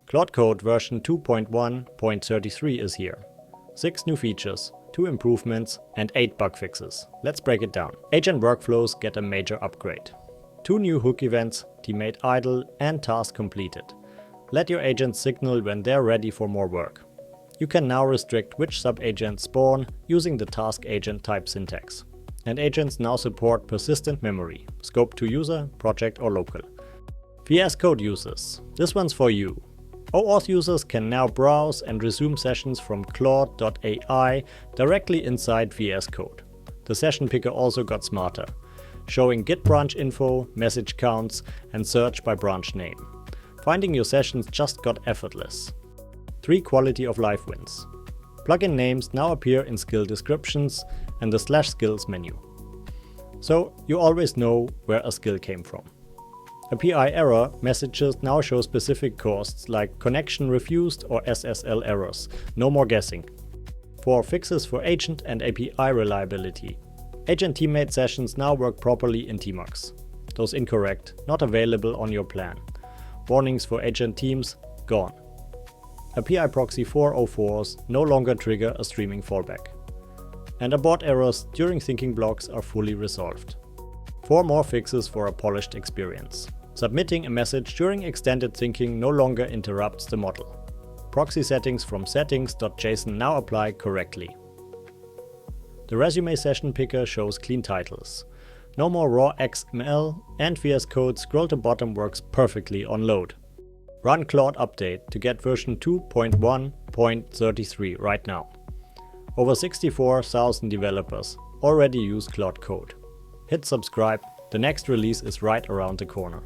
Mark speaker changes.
Speaker 1: Claude Code version 2.1.33 is here. 6 new features, 2 improvements and 8 bug fixes. Let's break it down. Agent workflows get a major upgrade. 2 new hook events, TeammateIdle and TaskCompleted. Let your agents signal when they're ready for more work. You can now restrict which sub-agents spawn using the task agent type syntax. And agents now support persistent memory, scope to user, project or local. VS Code users, this one's for you. OAuth users can now browse and resume sessions from Claude.ai directly inside VS Code. The session picker also got smarter, showing Git branch info, message counts and search by branch name. Finding your sessions just got effortless. 3 quality of life wins. Plugin names now appear in skill descriptions and the /skills menu. So you always know where a skill came from. API error messages now show specific costs like connection refused or SSL errors. No more guessing. 4 fixes for agent and API reliability. Agent teammate sessions now work properly in tmux. Those incorrect, not available on your plan. Warnings for agent teams, gone. API proxy 404s no longer trigger a streaming fallback. And abort errors during thinking blocks are fully resolved. 4 more fixes for a polished experience. Submitting a message during extended thinking no longer interrupts the model. Proxy settings from settings.json now apply correctly. The resume session picker shows clean titles. No more raw XML, and VS Code scroll to bottom works perfectly on load. Run Claude update to get version 2.1.33 right now. Over 64,000 developers already use Claude Code. Hit subscribe, the next release is right around the corner.